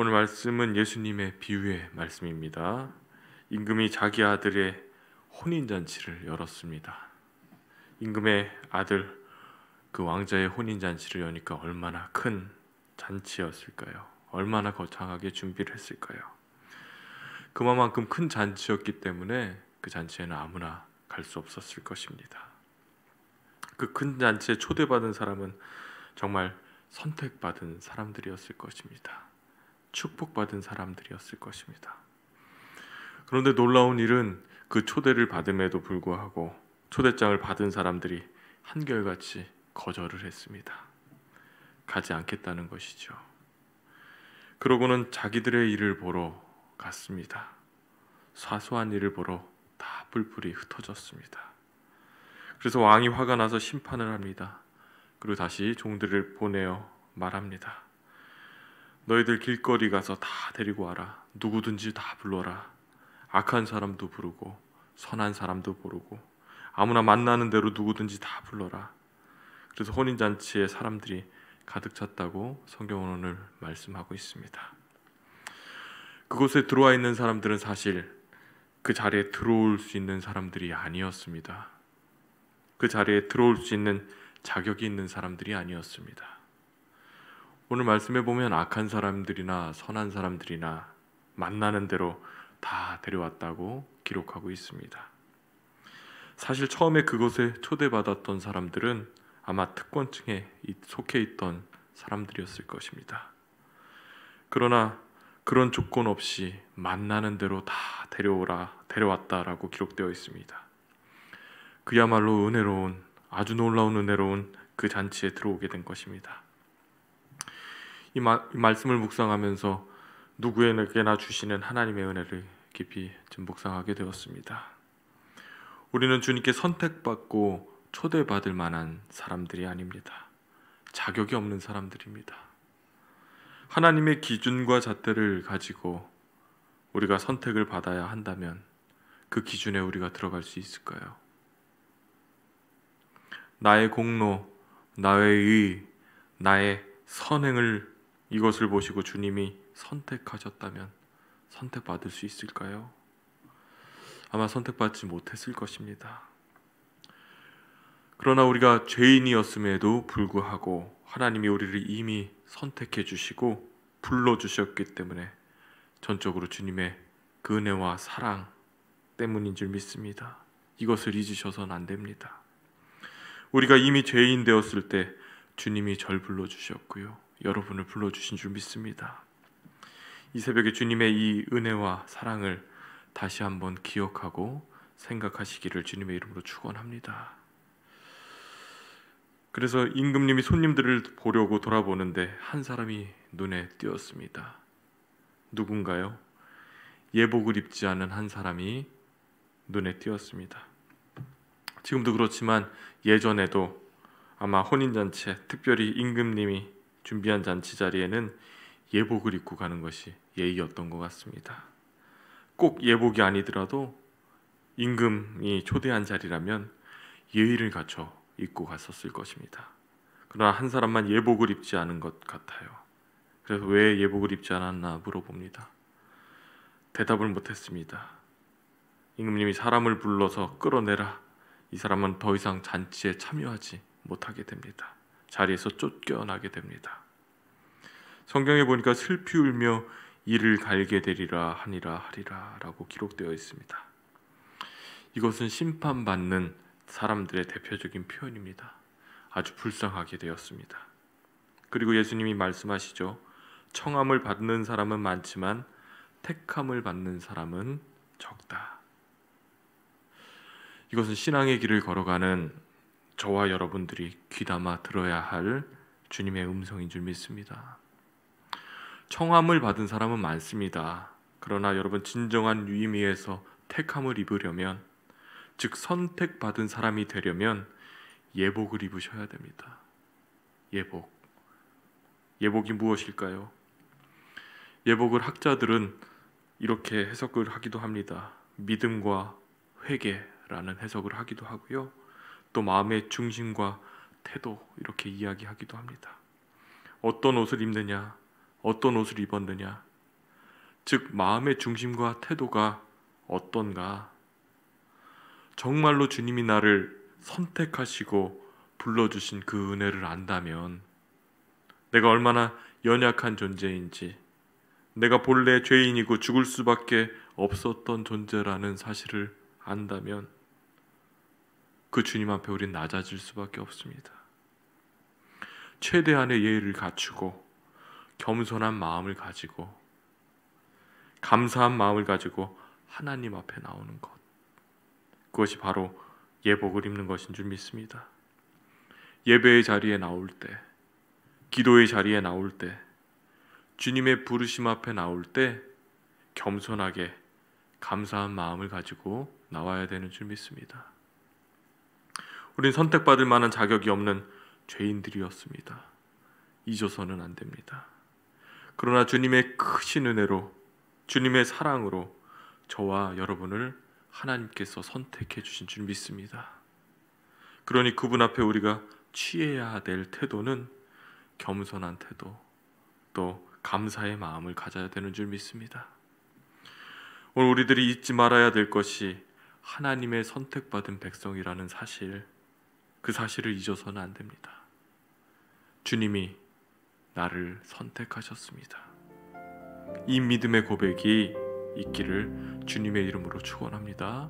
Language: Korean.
오늘 말씀은 예수님의 비유의 말씀입니다. 임금이 자기 아들의 혼인잔치를 열었습니다. 임금의 아들 그 왕자의 혼인잔치를 여니까 얼마나 큰 잔치였을까요? 얼마나 거창하게 준비를 했을까요? 그만큼 큰 잔치였기 때문에 그 잔치에는 아무나 갈 수 없었을 것입니다. 그 큰 잔치에 초대받은 사람은 정말 선택받은 사람들이었을 것입니다. 축복받은 사람들이었을 것입니다. 그런데 놀라운 일은 그 초대를 받음에도 불구하고 초대장을 받은 사람들이 한결같이 거절을 했습니다. 가지 않겠다는 것이죠. 그러고는 자기들의 일을 보러 갔습니다. 사소한 일을 보러 다 뿔뿔이 흩어졌습니다. 그래서 왕이 화가 나서 심판을 합니다. 그리고 다시 종들을 보내어 말합니다. 너희들 길거리 가서 다 데리고 와라. 누구든지 다 불러라. 악한 사람도 부르고 선한 사람도 부르고 아무나 만나는 대로 누구든지 다 불러라. 그래서 혼인잔치에 사람들이 가득 찼다고 성경은 오늘 말씀하고 있습니다. 그곳에 들어와 있는 사람들은 사실 그 자리에 들어올 수 있는 사람들이 아니었습니다. 그 자리에 들어올 수 있는 자격이 있는 사람들이 아니었습니다. 오늘 말씀에 보면 악한 사람들이나 선한 사람들이나 만나는 대로 다 데려왔다고 기록하고 있습니다. 사실 처음에 그곳에 초대받았던 사람들은 아마 특권층에 속해 있던 사람들이었을 것입니다. 그러나 그런 조건 없이 만나는 대로 다 데려왔다라고 기록되어 있습니다. 그야말로 은혜로운, 아주 놀라운 은혜로운 그 잔치에 들어오게 된 것입니다. 이 말씀을 묵상하면서 누구에게나 주시는 하나님의 은혜를 깊이 좀 묵상하게 되었습니다. 우리는 주님께 선택받고 초대받을 만한 사람들이 아닙니다. 자격이 없는 사람들입니다. 하나님의 기준과 잣대를 가지고 우리가 선택을 받아야 한다면 그 기준에 우리가 들어갈 수 있을까요? 나의 공로, 나의 의, 나의 선행을 이것을 보시고 주님이 선택하셨다면 선택받을 수 있을까요? 아마 선택받지 못했을 것입니다. 그러나 우리가 죄인이었음에도 불구하고 하나님이 우리를 이미 선택해 주시고 불러주셨기 때문에 전적으로 주님의 그 은혜와 사랑 때문인 줄 믿습니다. 이것을 잊으셔서는 안 됩니다. 우리가 이미 죄인 되었을 때 주님이 절 불러주셨고요. 여러분을 불러주신 줄 믿습니다. 이 새벽에 주님의 이 은혜와 사랑을 다시 한번 기억하고 생각하시기를 주님의 이름으로 축원합니다. 그래서 임금님이 손님들을 보려고 돌아보는데 한 사람이 눈에 띄었습니다. 누군가요? 예복을 입지 않은 한 사람이 눈에 띄었습니다. 지금도 그렇지만 예전에도 아마 혼인잔치에 특별히 임금님이 준비한 잔치 자리에는 예복을 입고 가는 것이 예의였던 것 같습니다. 꼭 예복이 아니더라도 임금이 초대한 자리라면 예의를 갖춰 입고 갔었을 것입니다. 그러나 한 사람만 예복을 입지 않은 것 같아요. 그래서 왜 예복을 입지 않았나 물어봅니다. 대답을 못했습니다. 임금님이 사람을 불러서 끌어내라. 이 사람은 더 이상 잔치에 참여하지 못하게 됩니다. 자리에서 쫓겨나게 됩니다. 성경에 보니까 슬피 울며 이를 갈게 되리라 하니라 하리라 라고 기록되어 있습니다. 이것은 심판받는 사람들의 대표적인 표현입니다. 아주 불쌍하게 되었습니다. 그리고 예수님이 말씀하시죠. 청함을 받는 사람은 많지만 택함을 받는 사람은 적다. 이것은 신앙의 길을 걸어가는 저와 여러분들이 귀담아 들어야 할 주님의 음성인 줄 믿습니다. 청함을 받은 사람은 많습니다. 그러나 여러분 진정한 의미에서 택함을 입으려면 즉 선택받은 사람이 되려면 예복을 입으셔야 됩니다. 예복이 무엇일까요? 예복을 학자들은 이렇게 해석을 하기도 합니다. 믿음과 회개라는 해석을 하기도 하고요. 또 마음의 중심과 태도 이렇게 이야기하기도 합니다. 어떤 옷을 입느냐, 어떤 옷을 입었느냐 즉 마음의 중심과 태도가 어떤가? 정말로 주님이 나를 선택하시고 불러주신 그 은혜를 안다면, 내가 얼마나 연약한 존재인지, 내가 본래 죄인이고 죽을 수밖에 없었던 존재라는 사실을 안다면 그 주님 앞에 우린 낮아질 수밖에 없습니다. 최대한의 예의를 갖추고 겸손한 마음을 가지고 감사한 마음을 가지고 하나님 앞에 나오는 것, 그것이 바로 예복을 입는 것인 줄 믿습니다. 예배의 자리에 나올 때, 기도의 자리에 나올 때, 주님의 부르심 앞에 나올 때 겸손하게 감사한 마음을 가지고 나와야 되는 줄 믿습니다. 우린 선택받을 만한 자격이 없는 죄인들이었습니다. 잊어서는 안 됩니다. 그러나 주님의 크신 은혜로, 주님의 사랑으로 저와 여러분을 하나님께서 선택해 주신 줄 믿습니다. 그러니 그분 앞에 우리가 취해야 될 태도는 겸손한 태도, 또 감사의 마음을 가져야 되는 줄 믿습니다. 오늘 우리들이 잊지 말아야 될 것이 하나님의 선택받은 백성이라는 사실, 그 사실을 잊어서는 안 됩니다. 주님이 나를 선택하셨습니다. 이 믿음의 고백이 있기를 주님의 이름으로 축원합니다.